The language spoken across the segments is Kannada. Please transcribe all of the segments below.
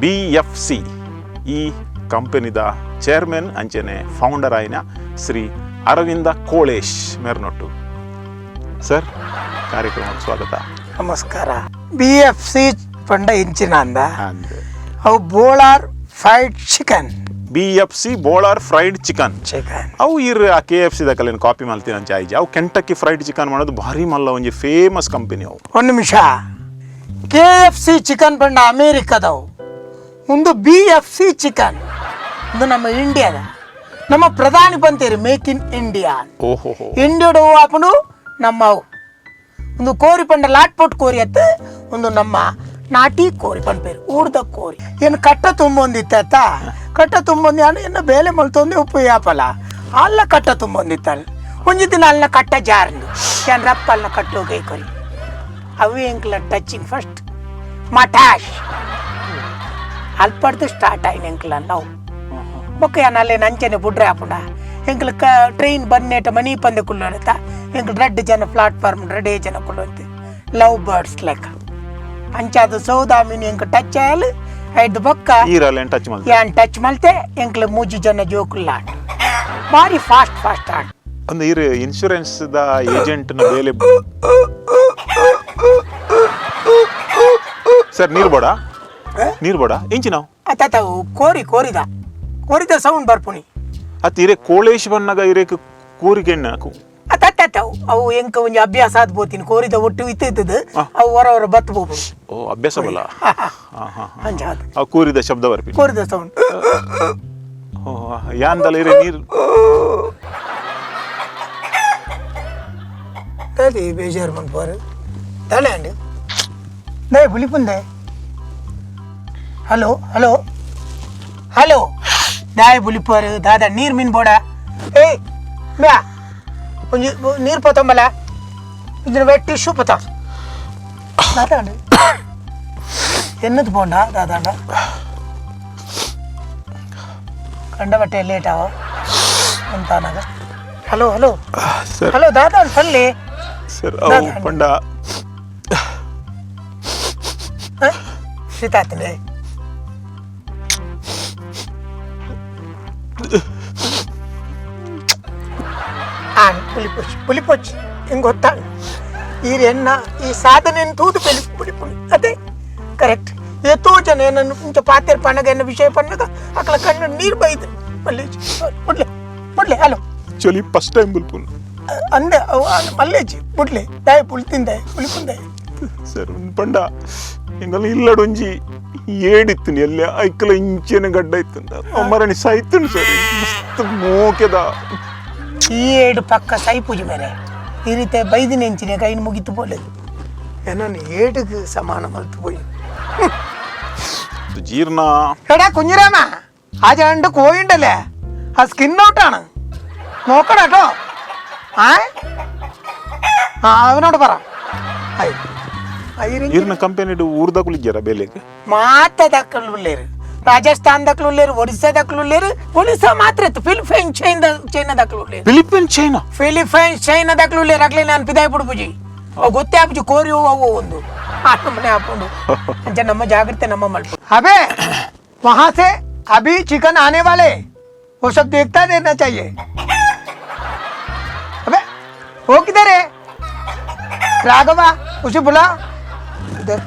BFC ಈ ಕಂಪನಿದ ಚೇರ್ಮನ್ ಅಂಚನೆ ಫೌಂಡರ್ ಆಯ್ನ ಶ್ರೀ ಅರವಿಂದ ಕೋಳೇಶ್ ಮೇರ್ನೊಟ್ಟು ಸರ್ ಕಾರ್ಯಕ್ರಮಕ್ಕೆ ಸ್ವಾಗತ. ನಮಸ್ಕಾರ. BFC ಪಂಡ ಇಂಚಿನ ಅಂದ ಅವು Bolar fried chicken. BFC Bolar fried chicken ಅವು ಆ KFC ದಕಲೇನು ಕಾಪಿ ಮಲ್ತೀನಿ ಅಂಚ ಆಯ್ಜಿ ಅವು ಕೆಂಟಕ್ಕಿ ಫ್ರೈಡ್ ಚಿಕನ್ ಮಾಡೋದು ಭಾರಿ ಮಲ್ಲ ಒಂಜಿ ಫೇಮಸ್ ಕಂಪನಿ ಅವು. ಒಂದು ನಿಮಿಷ. KFC ಚಿಕನ್ ಪಂಡ ಅಮೇರಿಕದವು, ಒಂದು BFC ಚಿಕನ್ ಇದು ನಮ್ಮ ಇಂಡಿಯಾದ. ನಮ್ಮ ಪ್ರಧಾನಿ ಬಂತೇರಿ ಮೇಕ್ ಇನ್ ಇಂಡಿಯಾ. ಓಹೋ ಇಂಡಿಯಾಡು ಆಪನು ನಮ್ಮ ಒಂದು ಕೋರಿ ಪಂಡ ಲಾಟ್ಪೊಟ್ ಕೋರಿ ಅತ್ತ ಒಂದು ನಮ್ಮ ನಾಟಿ ಕೋರಿ ಪಂಡ ಪೇರು ಊರ್ದ ಕೋರಿ ಏನು ಕಟ್ಟ ತುಂಬೊಂದಿತ್ತ ಕಟ್ಟ ತುಂಬೊಂದಿ ಅಣ್ಣ ಎನ್ನ ಬೇಲೆ ಮಲ್ತೊಂದೆ ಉಪ್ಪು ಯಾಪಲ್ಲ ಅಲ್ಲ ಕಟ್ಟ ತುಂಬೊಂದಿತ್ತಲ್ಲ ಒಂಜಿ ದಿನ ಅಲ್ಲ ಕಟ್ಟ ಜಾರ್ಲಿ ಏನು ರಪ್ಪ ಅಲ್ಲ ಕಟ್ಟೋಗೈ ಕೊರಿ ಅವು ಎಂಕ್ಲ ಟಚಿಂಗ್ ಫಸ್ಟ್ ಮಟಾಶ್ ಅಲ್ಪಡ್ದು ಸ್ಟಾರ್ಟ್ ಆಯ್ನ ಎಂಕ್ಲ ನಾವು ಬೊಕ್ಕ ಅಲ್ಲೇ ನಂಚನೆ ಬುಡ್ರೆ ಆಪುಂಡ ಎಂಕ್ಲ ಟ್ರೈನ್ ಬನ್ನೇಟ ಮನಿ ಪಂದೆ ಕುಲ್ಲೋಡತ್ತ ಎಂಕ್ಲ ರೆಡ್ ಜನ ಪ್ಲಾಟ್ಫಾರ್ಮ್ ರೆಡೇ ಜನ ಕುಲ್ಲೋಂತೆ ಲವ್ ಬರ್ಡ್ಸ್ ಲೆಕ್ಕ ಅಂಚಾದ ಸೌದಾಮಿನಿ ಎಂಕ ಟಚ್ ಆಯಲ್ ಐದು ಬೊಕ್ಕ ಏನ್ ಟಚ್ ಮಲ್ತೆ ಎಂಕ್ಲ ಮೂಜಿ ಜನ ಜೋಕುಲ್ಲಾಟ ಬಾರಿ ಫಾಸ್ಟ್ ಆಟ ಒಂದು ಇನ್ಶೂರೆನ್ಸ್ ದ ಏಜೆಂಟ್ ನ ಬೇಲೆ ಸರ್ ನೀರ್ ಬೋಡ ಇಂಚಿ ನಾವು ಅತ್ತ ಕೋರಿದ ಸೌಂಡ್ ಬರ್ಪುನಿ ಅತ್ ಕೋಳೇಶ್ ಬನ್ನಗ ಕೂರಿಗೆಣ್ಣ ಅತ್ತವು ಅವು ಎಂಕ ಒಂಜಿ ಅಭ್ಯಾಸ ಆದ್ ಬೋತೀನಿ ಕೋರಿದ ಒಟ್ಟು ಇತ್ತಿದ್ದು ಅವು ಹೊರ ಬತ್ ಬೋದು. ಓ ಅಭ್ಯಾಸ ಬಲ್ಲ ಕೂರಿದ ಶಬ್ದ ಬರ್ಪಿ ಕೋರಿದ ಸೌಂಡ್ ಯಾಂದಲ ನೀರು tadi bejar man por tale andi dai bulipunde hello dai bulipor dada neer min boda hey mya onji neer potambala idra wet tissue pota dada andi ennadu ponda dada anda kanda batte late ava anta naga hello dada salli sir ಅವು ಪಂಡ ಶೀತಾತನೆ పులిపొచ్చి ఇంకొత్త ఈ ఎన్న ఈ సాధన తూదు పులిపులి అదే కరెక్ట్ ఎతో జన ఇంత పాతేరు పండగ ఎన్న విషయ పండగ అక్కడ కన్నా నీరు బయట మళ్ళీ ముడ్లే హలో చలి ఫస్ట్ టైం పులిపులు ಅಂದೆ ಮಲ್ಲೇಜಿ ಬುಡ್ಲೆ ದಾಯಿ ಪುಳ್ತಿಂದೆ ಪುಳಿಪುಂದೆ ಸರ್ ಪಂಡ ಎಂಗಲ್ಲ ಇಲ್ಲಡೊಂಜಿ ಏಡಿತ್ತು ಎಲ್ಲ ಐಕಲ ಇಂಚೆನ ಗಡ್ಡ ಇತ್ತಂದ ಮರಣಿ ಸಾಯ್ತು ಸರ್ ಮಸ್ತ್ ಮೋಕೆದ ಈ ಏಡು ಪಕ್ಕ ಸೈ ಪೂಜೆ ಮೇರೆ ಈ ರೀತಿ ಬೈದಿನ ಎಂಚಿನ ಕೈನ ಮುಗಿತು ಬೋಲೆದು ಏನನ್ನು ಏಡಿಗೆ ಸಮಾನ ಮಲ್ತು ಪೋಯಿ ജീർണ എടാ കുഞ്ഞിരാമ ആ രണ്ട് കോഴിണ്ടല്ലേ ആ സ്കിൻ ഔട്ടാണ് നോക്കണം കേട്ടോ അവനോട് പറ ಕಂಪನಿ ಊರ್ದ ಕುಲಿಗ್ಯಾರ ಬೇಲೆಗೆ ಮಾತ ದಕ್ಕಲು ರಾಜಸ್ಥಾನ್ ದಕ್ಕಲು ಒಡಿಸ್ಸಾ ದಕ್ಕಲು ಒಡಿಸ್ಸಾ ಮಾತ್ರ ಇತ್ತು ಫಿಲಿಪೈನ್ಸ್ ಚೈನಾ ದಕ್ಕಲು ಫಿಲಿಪೈನ್ಸ್ ಚೈನಾ ದಕ್ಕಲು ಆಗ್ಲೇ ನಾನು ಪಿದಾಯಿ ಬಿಡ್ಬುಜಿ ಅವು ಗೊತ್ತೇ ಆಪುಜಿ ಕೋರಿ ಅವು ಒಂದು ಮನೆ ಹಾಕೊಂಡು ಅಂಚ ನಮ್ಮ ಜಾಗ್ರತೆ ನಮ್ಮ ಮಲ್ಪ ಅಬೇ वहां से अभी चिकन आने वाले वो सब देखता रहना चाहिए. अबे वो किधर है राघवा उसे बुला इधर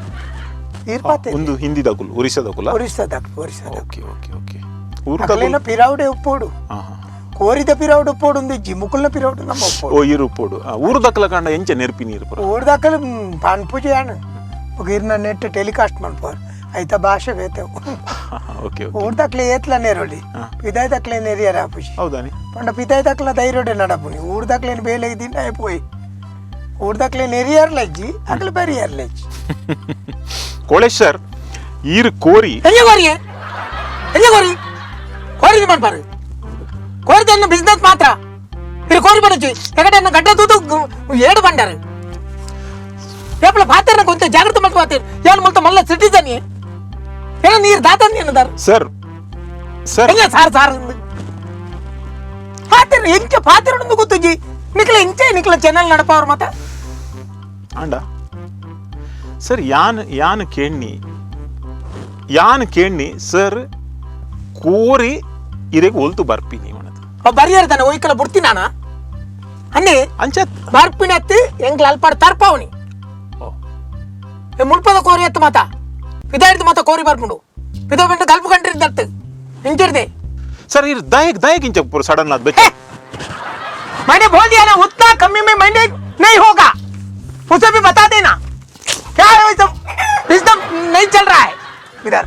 ಒಂದು ಹಿಂದಿ ದಕುಲು ಒರಿಸ್ಸಾ ದಕುಲ ಓಕೆ ಊರು ದಕುಲ ಪಿರೌಡೆ ಉಪ್ಪೋಡು ಕೋರಿದ ಪಿರೌಡು ಉಪ್ಪೋಡು ಒಂದು ಜಿಮುಕುಲ್ನ ಪಿರೌಡು ನಮ್ಮ ಉಪ್ಪೋಡು ಓ ಇರು ಉಪ್ಪೋಡು ಊರು ದಕಲ ಕಂಡ ಎಂಚ ನೆರ್ಪಿ ನೀರು ಊರು ದಕಲ ಪಾನ್ ಪೂಜೆ ಆಣ ಗಿರ್ನ ನೆಟ್ ಟೆಲಿಕಾಸ್ಟ್ ಮಾಡ್ಪಾರ್ ಐತ ಭಾಷೆ ಬೇತೇವು ಓಕೆ ಊರು ದಕ್ಲೆ ಏತ್ಲ ನೇರೋಡಿ ಪಿದಾಯ್ ದಕ್ಲೆ ನೆರಿಯರ ಆಪುಜಿ ಹೌದಾನಿ ಪಂಡ ಪಿದಾಯ್ ದಕ್ಲ ಧೈರ್ಯಡೆ ನಡಪುನಿ ಊರು ದಕ್ಲೇನು ಬೇಲೆ ಇದ್ದೀನಿ ಆಯ್ಪೋಯ್ ಊರು ದಕ್ಲೆ ನೆರಿಯರ್ಲಜ್ಜಿ ಅಕ್ಲ ಬರಿಯರ್ಲಜ್ಜಿ ಕೋಳೇಶ್ ಸರ್ ಈರು ಕೋರಿ ಕೋರಿ ಮಾಡ್ಬಾರು ಕೋರಿದ ಬಿಸ್ನೆಸ್ ಮಾತ್ರ ಇದು ಕೋರಿ ಬರಚ್ಚಿ ಯಾಕಂದ್ರೆ ಗಡ್ಡ ತೂತು ಏಡು ಬಂಡಾರು ಏಪಲ ಪಾತ್ರ ಕೊಂತ ಜಾಗ್ರತೆ ಮಾಡ್ಕೊ ಪಾತ್ರ ಏನು ಮಲ್ತ ಮಲ್ಲ ಸಿಟಿಜನ್ ಏನ ನೀರು ದಾತ ಏನದಾರು ಸರ್ ಸರ್ ಹೆಂಗ ಸಾರ್ ಪಾತ್ರ ಎಂಚ ಪಾತ್ರ ಗೊತ್ತಜ್ಜಿ ನಿಕ್ಲ ಚಾನಲ್ ನಡಪವ್ರ ಮತ್ತ ಅಂಡ ಸರ್ ಯಾನ್ ಕೇಣಿ ಯಾನ್ ಕೇಳಿ ಸರ್ ಕೋರಿ ಇರೆಗೆ ಒಲ್ತು ಬರ್ಪಿನಿ ಮನದು ಬರಿಯರ್ದಾನೆ ಒಯ್ಕಲ ಬಿಡ್ತೀನಿ ನಾನು ಅನ್ನಿ ಅಂಚತ್ ಬರ್ಪಿನಿ ಎತ್ತಿ ಎಂಗ್ಲ ಅಲ್ಪಾಡ್ ತರ್ಪವನಿ ಮುಳ್ಪದ ಕೋರಿ ಎತ್ತು ಮಾತ ಇದಾಯ್ತು ಮಾತ ಕೋರಿ ಬರ್ಪುಂಡು ಇದು ಬಿಟ್ಟು ಗಲ್ಪು ಕಂಡ್ರಿದ್ದತ್ತು ಹಿಂಗಿರ್ದೆ सर ये दायक इंच पूरा सडन लात बच्चे मैंने बोल दिया ना उतना कमी में मैंने नहीं होगा उसे भी बता देना क्या है सब सिस्टम नहीं चल रहा है इधर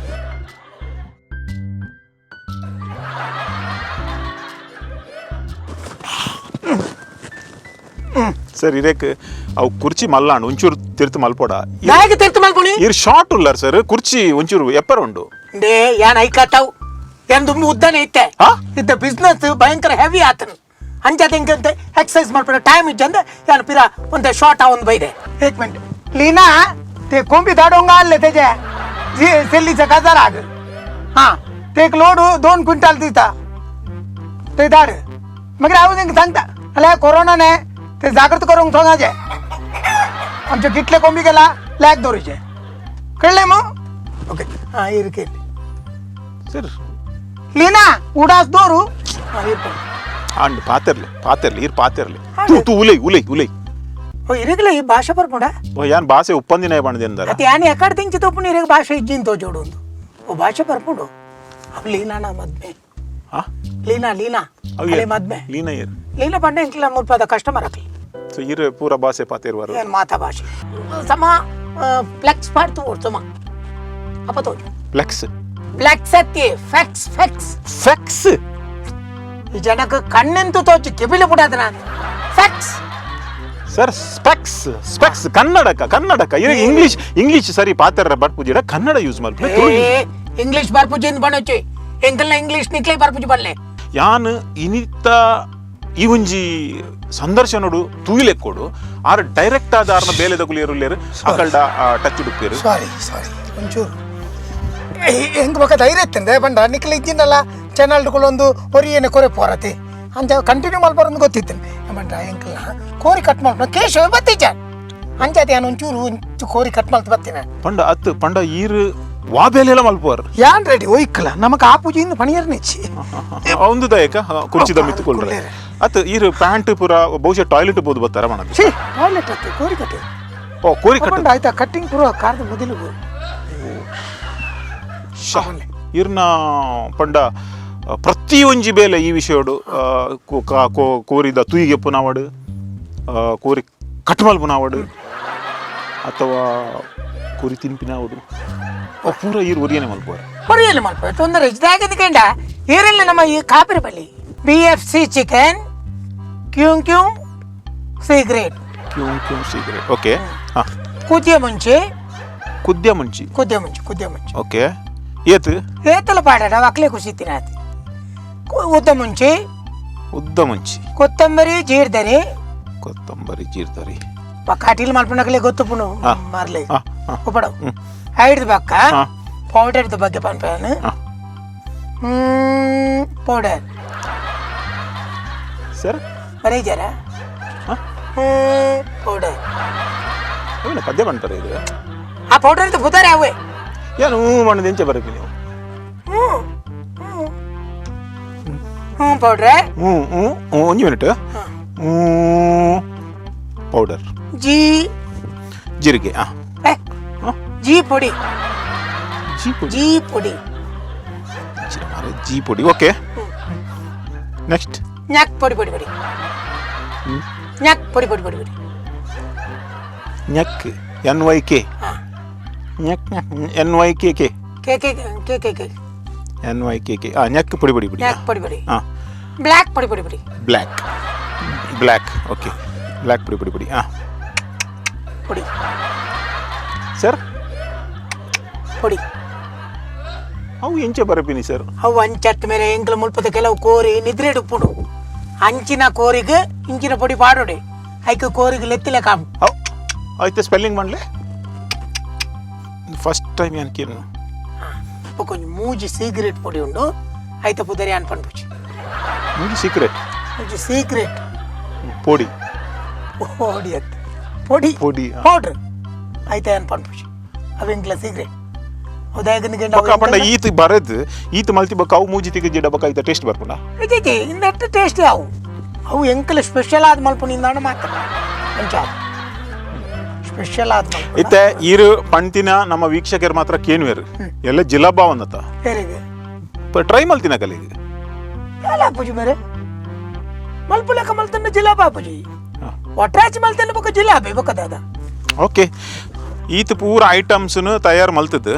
सर इरेक अव कुर्ची मल्लांड उंचूर तिर्त मल्पोडा दायक तिर्त मल्पोनी इर शॉर्ट उल्लर सर कुर्ची उंचूर एप्पर उंडु डे यान ऐकताव यान दुम्मी उद्दाने इत्ते इद्द बिस्नेस भयंकर हेवी आतन अंजते इंकंते एक्सरसाइज मल्पोड टाइम इज्जंदे यान पिरा ಒಂದೆ ಶಾರ್ಟ್ ಆವೊಂದು ಬೈದೆ 1 मिनट लीना ते कोंबी दाडोंगा आले तेजे जी सेल्ली से हजार आग हां ते एक लोड 2 क्विंटल दीता ते दाड मगर आऊ निंग सांगता अले कोरोना ने ते जागृत करून सांगाजे आमचे किटले कोंबी गेला लॅक दोरीचे कळले मग ओके हां इरके सर लीना उडास दोरू हां इरके अंड पातेरले इर पातेरले तू उलई ओ इरेगला ಈ ಭಾಷೆ ಬರ್ಬೋಡ ಓ ಯಾನ್ ಭಾಷೆ ಉಪ್ಪಂದಿನ ಬಂದಿದ್ದಾರೆ ಅತಿ ಯಾನಿ ಎಕಡೆ ತಿಂಚಿ ತೋಪುನಿ ಇರೆಗ ಭಾಷೆ ಇಜ್ಜಿಂತೋ ಜೋಡೊಂದು ಓ ಭಾಷೆ ಬರ್ಬೋಡು अब लीना ना मद्मे हां लीना अले मद्मे लीना पंडे इंकला मुल्पद कस्टमर अकली सो इर पूरा ಭಾಷೆ ಪಾತೆರ್ವರು ಏನ್ ಮಾತಾ ಭಾಷೆ ಸಮ ಫ್ಲೆಕ್ಸ್ ಪಾಡ್ತು ಓಡ್ಸಮ ಅಪತೋ ಫ್ಲೆಕ್ಸ್ ಅತ್ತಿ ಫ್ಯಾಕ್ಸ್ ಈ ಜನಕ್ಕೆ ಕಣ್ಣೆಂತು ತೋಚಿ ಕೆಬಿಲೆ ಬಿಡಾದನ ಫ್ಯಾಕ್ಸ್ सर स्पेक्स कन्नडक इरे इंग्लिश सरी Pater बर्पुजिड Kannada use Malpe English बर्पुजिंद बनोचे ಎಂಕಲ್ನ English ನಿಕ್ಲೈ ಬರ್ಪುಜಿ ಬಲ್ಲೆ ಯಾನ್ ಇನಿತ ಈ ಒಂಜಿ ಸಂದರ್ಶನಡು ತೂಯಿಲೆಕ್ಕೋಡು ಆರ್ ಡೈರೆಕ್ಟ್ ಆದಾರ್ನ ಬೇಲೆದ ಕುಲಿಯರುಲ್ಲೇರು ಅಕಲ್ಡ ಟಚ್ ಡುಪ್ಪೇರು ಸಾರಿ ಒಂಚೂರು ಹೆಂಗ್ ಬಕ ಧೈರ್ಯ ಇತ್ತಂದೆ ಬಂಡ ನಿಕ್ಲ ಇದ್ದಿನಲ್ಲ ಚಾನಲ್ ಡುಕೊಳ್ಳೊಂದು ಒರಿಯೇನೆ ಕೊರೆ ಪೋರತೆ ಅಂಜ ಕಂಟಿನ್ಯೂ ಮಲ್ಬಾರೊಂದು ಗೊತ್ತಿತ್ತೇನೆ ಬಂಡ ಎಂಕಲ್ನ ಕೋರಿ ಕಟ್ ಮಾಡ್ಕೊಂಡು ಕೇಶವ ಬತ್ತೀಚ ಅಂಜಾತೆ ನಾನು ಒಂಚೂರು ಕೋರಿ ಕಟ್ ಮಾಡ್ತು ಬರ್ತೀನಿ ಪಂಡ ಈರ್ ವಾಬೇಲೆಲ್ಲ ಮಲ್ಪೋರ್ ಯಾನ್ ರೆಡಿ ಒಯ್ಕಲ ನಮಕ ಆ ಪೂಜೆಯಿಂದ ಪಣಿಯರ್ನಿಚ್ಚಿ ಒಂದು ದಯಕ ಕುರ್ಚಿ ದಮ್ಮಿತ್ತುಕೊಳ್ಳ್ರೆ ಅತ್ ಈರ್ ಪ್ಯಾಂಟ್ ಪೂರ ಬಹುಶಃ ಟಾಯ್ಲೆಟ್ ಬೋದು ಬತ್ತಾರ ಮಾಡದು ಟಾಯ್ಲೆಟ್ ಅತ್ತೆ ಕೋರಿ ಕಟ್ಟೆ ಓ ಕೋರಿ ಕಟ್ಟೆ ಆಯ್ತಾ ಕಟ್ಟಿಂಗ್ ಪೂರ ಕಾರ್ದ ಮೊದಲು ಇರ್ನ ಪಂಡ ಪ್ರತಿ ಒಂಜಿ ಬೇಲೆ ಈ ವಿಷಯಡು ಕೋರಿದ ತುಯಿಗೆ ಪುನಾವಡು ಕೋರಿ ಕಟ್ಮಲ್ ಪುನಾವಡು ಅಥವಾ ಕೋರಿ ತಿನ್ಪಿನಾವಡು ಪೂರ ಈರು ಒರಿಯನೆ ಮಲ್ಪೋರೆ ತೊಂದರೆ ಇದಾಗಿದ್ಕಂಡ ಈರಲ್ಲಿ ನಮ್ಮ ಈ ಕಾಪಿರ ಬಲ್ಲಿ BFC chicken Kyun cigarette okay ಕುದಿಯ ಮುಂಚೆ ಓಕೆ ಏತಲ ಪಾಡಾಡ ಅಕ್ಲೆ ಖುಷಿ ತಿನ್ನಾತಿ ಉದ್ದ ಮುಂಚೆ ಕೊತ್ತಂಬರಿ ಜೀರ್ದರಿ ಪಕ್ಕಾಟಿಲ್ ಮಲ್ಪನಕಲೆ ಗೊತ್ತು ಪುನು ಮಾರ್ಲೆ ಉಪಡ ಐಡ್ದ ಬಕ್ಕ ಪೌಡರ್ ಬಗ್ಗೆ ಪನ್ಪೇನು ಪೌಡರ್ ಸರ್ ಬರೀ ಜರ ಪೌಡರ್ ಪದ್ಯ ಪಂತಾರೆ ಇದು ಆ ಪೌಡರ್ ಇದು ಬುಧಾರೆ ಅವೇ ಏನು ಮಣ್ಣದ ಎಂಚ ಬರಬೇಕು ನೀವು ಪೌಡ್ರೆ ಒಂದು ಮಿನಿಟ್ ಪೌಡರ್ ಜೀರಿಗೆ ಜೀ ಪುಡಿ ಓಕೆ ನೆಕ್ಸ್ಟ್ ನ್ಯಾಕ್ ಪುಡಿ ನ್ಯಾಕ್ NYK ನ್ಯಾಕ್ NYKK NYKK ನ್ಯಾಕ್ ಪುಡಿ ಬ್ಲ್ಯಾಕ್ ಪುಡಿ ಬ್ಲ್ಯಾಕ್ ಓಕೆ ಬ್ಲ್ಯಾಕ್ ಪುಡಿ ಪುಡಿ ಸರ್ ಪುಡಿ ಅವು ಎಂಚೆ ಬರಪಿನಿ ಸರ್ ಅವು ಅಂಚತ್ತ ಮೇಲೆ ಎಂಕಲ ಮುಲ್ಪದ ಕೆಲವು ಕೋರಿ ನಿದ್ರೆ ಡುಪ್ಪುಡು ಅಂಚಿನ ಕೋರಿಗೆ ಇಂಚಿನ ಪುಡಿ ಪಾಡೋಡೆ ಐಕ ಕೋರಿಗೆ ಲೆತ್ತಿಲೆ ಕಾಮ್ ಆಯ್ತು ಸ್ಪೆಲ್ಲಿಂಗ್ ಮಾಡ್ಲೆ ಫಸ್ಟ್ ಟೈಮ್ ಅನ್ಕೇನು ಕೊಂಚ ಮೂಜಿ ಸಿಗರೇಟ್ ಪುಡಿ ಉಂಡು ಐತ ಪುದರಿ ಅನ್ಪನ್ಪುಚಿ ಮೂಜಿ ಸೀಕ್ರೆಟ್ ಪುಡಿ ಪೌಡರ್ ಐತ ಅನ್ಪನ್ಪುಚಿ ಅವೆಂಕ್ಲ ಸಿಗರೇಟ್ ಉದಯಗನಿಗೆ ಬೊಕ್ಕ ಪಂಡ ಈತ್ ಬರದ್ ಈತ್ ಮಲ್ತಿ ಬೊಕ್ಕ ಅವು ಮೂಜಿ ತಿಗೆ ಜಿಡ ಬೊಕ್ಕ ಐತ ಟೇಸ್ಟ್ ಬರ್ಪುಂಡ ಇಜಿ ಇಂದಟ್ಟು ಟೇಸ್ಟ್ ಅವು ಎಂಕಲ್ ಸ್ಪೆಷಲ್ ಆದ ಮಲ್ಪುನಿಂದಾಣ ಮಾತ್ರ ಅಂಚ ಸ್ಪೆಷಲ್ ಆದ ಇತ್ತೆ ಈರು ಪಂತಿನ ನಮ್ಮ ವೀಕ್ಷಕರು ಮಾತ್ರ ಕೇನ್ವೇರು ಎಲ್ಲ ಜಿಲಾಬಾ ಒಂದತ್ತ ಹೇರಿಗೆ ಟ್ರೈ ಮಲ್ತಿನ ಕಲಿಗೆ ಎಲ್ಲ ಪೂಜಿ ಮೇರೆ ಮಲ್ಪುಲಕ ಮಲ್ತನ್ನ ಜಿಲಾಬಾ ಪೂಜಿ ಒಟ್ರಾಚಿ ಮಲ್ತನ್ನ ಬೊಕ್ಕ ಜಿಲಾಬಿ ಬೊಕ್ಕ ದಾದ ಓಕೆ ಈತ್ ಪೂರ ಐಟಮ್ಸ್ ತಯಾರು ಮಲ್ತದ್ದು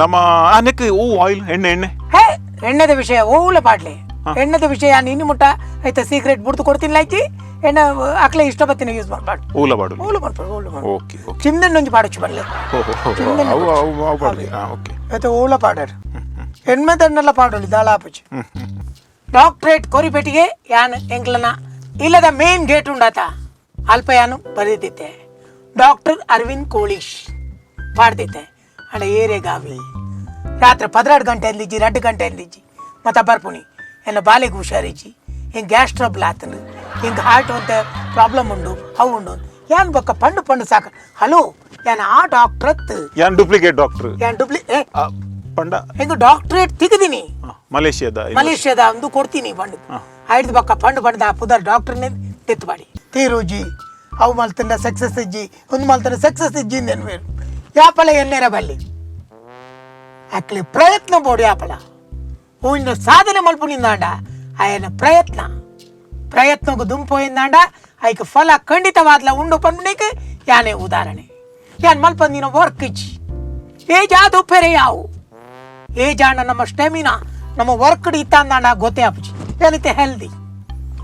ನಮ್ಮ ಅನೇಕ ಆಯಿಲ್ ಎಣ್ಣೆ ಹೇ ಎಣ್ಣೆದ ವಿಷಯ ಓಲ ಪಾಡ್ಲಿ ಎಣ್ಣೆದ ವಿಷಯ ನೀನು ಮುಟ್ಟ ಆಯ್ತಾ ಸೀಕ್ರೆಟ್ ಬುಡ್ದು ಕೊಡ್ತೀನಿ ಲೈಕಿ ಎಣ್ಣೆ ಅಕ್ಲೆ ಇಷ್ಟ ಬತ್ತಿನ ಯೂಸ್ ಮಾಡ್ಬಾರ್ದು ಊಲ ಬಾಡು ಓಕೆ ಚಿಂದನ್ ಒಂಜಿ ಪಾಡಚ್ಚು ಬರ್ಲಿ ಆಯ್ತಾ ಊಲ ಪಾಡರ್ ಹೆಣ್ಮೆದನ್ನೆಲ್ಲ ಪಾಡೋಳಿ ದಾಳಾಪುಜಿ ಡಾಕ್ಟ್ರೇಟ್ ಕೋರಿಪೇಟಿಗೆ ಯಾನ್ ಎಂಕ್ಲನ ಇಲ್ಲದ ಮೇನ್ ಗೇಟ್ ಉಂಡಾತ ಅಲ್ಪಯಾನು ಬರೆದಿದ್ದೆ ಡಾಕ್ಟರ್ ಅರವಿಂದ್ ಕೋಳೀಶ್ ಪಾಡ್ದಿದ್ದೆ ಅಣ್ಣ ಏರೆಗಾವಿ ರಾತ್ರಿ 12 ಗಂಟೆ ಅಂದಿಜ್ಜಿ 2 ಗಂಟೆ ಅಂದಿಜ್ಜಿ ಮತ್ತೆ ಬರ್ಪುಣಿ ಎನ್ನ ಬಾಲೆಗೆ ಹುಷಾರಿಜ್ಜಿ ಹಿಂಗೆ ಗ್ಯಾಸ್ ಟ್ರಬಲ್ ಆತನು ಹಿಂಗೆ ಹಾರ್ಟ್ ಅಂತ ಪ್ರಾಬ್ಲಮ್ ಉಂಡು ಅವು ಉಂಡು ಯಾನ್ ಬೊಕ್ಕ ಪಂಡು ಸಾಕ ಹಲೋ ಯಾನ್ ಆ ಡಾಕ್ಟರ್ ಯಾನ್ ಡೂಪ್ಲಿಕೇಟ್ ಡಾಕ್ಟರ್ ಯಾನ್ ಪಂಡ ಹಿಂಗೆ ಡಾಕ್ಟ್ರೇಟ್ ತೆಗೆದಿನಿ ಮಲೇಷ್ಯಾದ ಒಂದು ಕೊಡ್ತೀನಿ ಪಂಡು ಐದು ಬೊಕ್ಕ ಪಂಡು ಪುದರ್ ಡಾಕ್ಟರ್ನೇ ತೆತ್ತು ಮಾಡಿ ತೀರುಜಿ ಅವು ಮಲ್ತನ ಸಕ್ಸಸ್ ಇಜ್ಜಿ ಒಂದು ಮಲ್ತನ ಸಕ್ಸಸ್ ಇಜ್ಜಿ ನೆನ್ವೇರು ಯಾಪಲ ಎನ್ನೆರ ಬಲ್ಲಿ ಅಕ್ಲಿ ಪ್ರಯತ್ನ ಬೋಡು ಯಾಪಲ ಹೂವಿನ ಸಾಧನೆ ಮಲ್ಪುನಿಂದಾಂಡ ಆಯನ ಪ್ರಯತ್ನಗೂ ದುಂಪೋಯಿಂದಾಂಡ ಆಯ್ಕೆ ಫಲ ಖಂಡಿತವಾದ್ಲ ಉಂಡು ಪಂಪನಿಗೆ ಯಾನೇ ಉದಾಹರಣೆ ಯಾನ್ ಮಲ್ಪಂದಿನ ವರ್ಕ್ ಇಜ್ಜಿ ಏಜಾದು ಪೆರೆ ಯಾವು ಏಜಾಂಡ ನಮ್ಮ ಸ್ಟೆಮಿನಾ ನಮ್ಮ ವರ್ಕ್ ಇತ್ತಾಂದಾಂಡ ಗೊತ್ತೇ ಆಪುಜಿ ಏನಿತ್ತೆ ಹೆಲ್ದಿ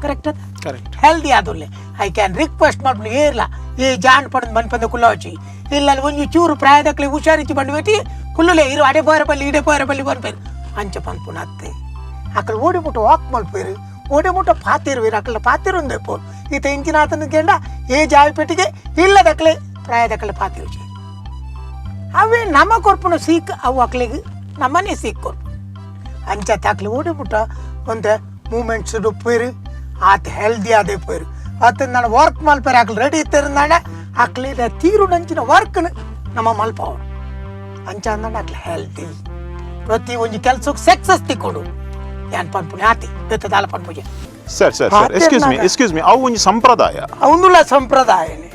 ಕರೆಕ್ಟ್ ಹೆಲ್ದಿ ಆದೊಲ್ಲೆ ಐ ಕ್ಯಾನ್ ರಿಕ್ವೆಸ್ಟ್ ಮಾಡ್ಬಿಟ್ಟು ಏರ್ಲ ಏ ಜಾನ್ ಪಡೆದು ಮನ್ಪಂದ ಕುಲ್ಲವಚ್ಚಿ ಇಲ್ಲ ಒಂಜಿ ಚೂರು ಪ್ರಾಯದಕ್ಲೆ ಹುಷಾರಿಚ್ಚಿ ಬಂದು ಬೇಟಿ ಕುಲ್ಲುಲೆ ಇರು ಅಡೆ ಬೋರ ಬಲ್ಲಿ ಇಡೆ ಬೋರ ಬಲ್ಲಿ ಬರ್ಬೇರು ಅಂಚ ಪನ್ಪುನ ಅತ್ತೆ ಅಕ್ಕಳು ಓಡಿಬಿಟ್ಟು ವಾಕ್ ಮಲ್ಪೇರು ಓಡಿಬಿಟ್ಟು ಪಾತಿರುವೇರು ಅಕ್ಕಳ ಪಾತಿರುಂದೆ ಪೋರು ಈತ ಇಂಚಿನ ಆತನ ಕೇಂಡ ಏ ಜಾವಿಪೇಟಿಗೆ ಇಲ್ಲದಕ್ಲೆ ಪ್ರಾಯದಕ್ಲೆ ಪಾತಿರುಚಿ ಅವೇ ನಮ್ಮ ಕೊರ್ಪುನ ಸೀಕ್ ಅವು ಅಕ್ಳಿಗೆ ನಮ್ಮನೆ ಸೀಕ್ ಕೊರ್ಪು ಅಂಚ ತಾಕ್ಲಿ ಓಡಿಬಿಟ್ಟು ಒಂದು ಮೂಮೆಂಟ್ಸ್ ಡುಪ್ಪೇರು ಆತ ಹೆಲ್ದಿ ಆದೇ ಪೋರು ಆತ ನಾನು ವರ್ಕ್ ಮಲ್ಪೇರು ಅಕ್ಳು ರೆಡಿ ಇತ್ತಿರಂದಾಂಡ ಅಕ್ಲಿ ತೀರು ನಂಚಿನ ವರ್ಕ್ ನಮ್ಮ ಮಲ್ಪವ ಅಂಚ ಅಂದಾಂಡ ಅಕ್ಲಿ ಹೆಲ್ದಿ ಪ್ರತಿ ಒಂಜಿ ಕೆಲ್ಸಕ್ಕೆ ಸಕ್ಸಸ್ ತಿಕ್ಕೊಡು ಯಾನ್ ಪನ್ಪುಣಿ ಆತಿ ಬೆತ್ತದಾಲ ಪನ್ಪುಜೆ ಸರ್ ಎಕ್ಸ್ಕ್ಯೂಸ್ ಮೀ ಅವು ಒಂಜಿ ಸಂಪ್ರದಾಯ ಅವಂದುಲ್ಲ ಸಂಪ್ರದಾಯನೇ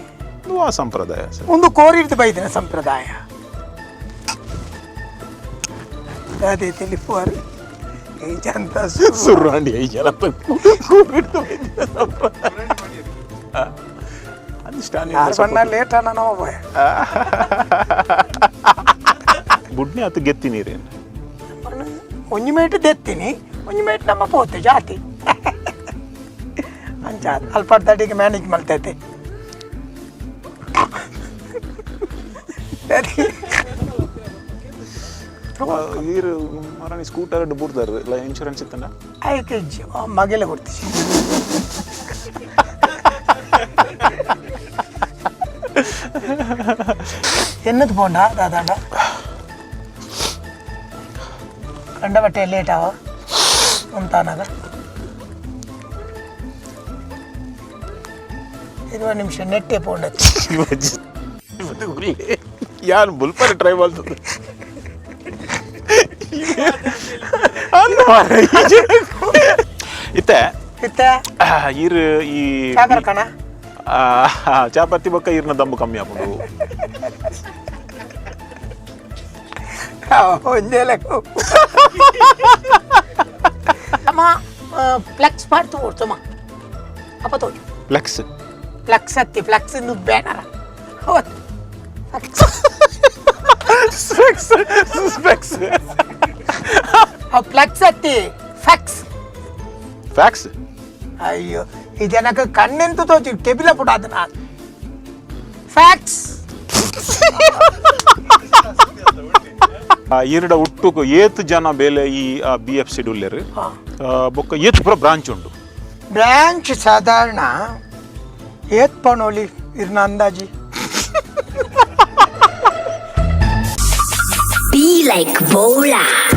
ಸಂಪ್ರದಾಯ ಒಂದು ಕೋರಿರ್ದು ಬೈದಿನ ಸಂಪ್ರದಾಯ ಅದೇ ತಿಳಿಪುವರು ಈ ಜಂತ ಸುರ್ರಾಂಡಿ ಐ ಜನ ಕೋರಿರ್ದು ಬೈದಿನ ಸಂಪ್ರದಾಯ ಲೇಟ್ ಅಣ್ಣ ನಮ್ಮ ಬಾಯ್ ಬುಡ್ನಿ ಆತು ಗೆತ್ತಿ ನೀರೇನು ಒಂಜಿ ಮೇಟ್ ದೆತ್ತೀನಿ ಒಂಜಿ ಮೇಟ್ ನಮ್ಮ ಪೋತೆ ಜಾತಿ ಅಂಚ ಅಲ್ಪ ತಡಿಗೆ ಮ್ಯಾನೇಜ್ ಮಾಡ್ತೈತೆ ನೀರು ಮರಣಿ ಸ್ಕೂಟರ್ ಬಿಡ್ತಾರೆ ಇಲ್ಲ ಇನ್ಶೂರೆನ್ಸ್ ಇತ್ತಂಡ ಐಕೆ ಮಗೆಲ್ಲ ಕೊಡ್ತೀವಿ ಎನ್ನದು ಪೋಂಡ ದಾದಾಂಡ ಕಂಡ ಬಟ್ಟೆ ಲೇಟ್ ಆವ ಅಂತಾನಾಗ 20 ನಿಮಿಷ ನೆಟ್ಟೆ ಪೋಂಡ ಯಾರು ಬುಲ್ಪರ್ ಟ್ರೈ ಮಾಡ್ತದೆ ಇತ್ತೆ ಈರು ಈ ಕಣ ಚಾಪತ್ತಿ ಬೊಕ್ಕ ಈರ್ನ ದಮ್ಮು ಕಮ್ಮಿ ಆಗ್ಬೋದು ಅಮ್ಮ ಫ್ಲೆಕ್ಸ್ ಮಾಡ್ತು ಓಡ್ಸಮ್ಮ ಅಪ್ಪ ತೋಜು ಫ್ಲೆಕ್ಸ್ ಹತ್ತಿ ಫ್ಲೆಕ್ಸ್ ಇನ್ನು ಬ್ಯಾನರ ಹೌದು ಫ್ಲೆಕ್ಸ್ ಹತ್ತಿ ಫ್ಯಾಕ್ಸ್ ಅಯ್ಯೋ ಈ ಜನಕ್ಕೆ ಕಣ್ಣೆಂತೂ ತೋಚಿ ಕೆಬಿಲ ಪುಟಾದ ನಾನು ಫ್ಯಾಕ್ಸ್ ಈರಡ ಹುಟ್ಟುಕು ಏತ್ ಜನ ಬೇಲೆ ಈ BFC ಡುಲ್ಲೆರ್ ಬೊಕ್ಕ ಏತ್ ಪುರ ಬ್ರಾಂಚ್ ಉಂಡು ಬ್ರಾಂಚ್ ಸಾಧಾರಣ ಏತ್ ಪಣೋಲಿ ಇರ್ನ ಅಂದಾಜಿ Be like Bolar.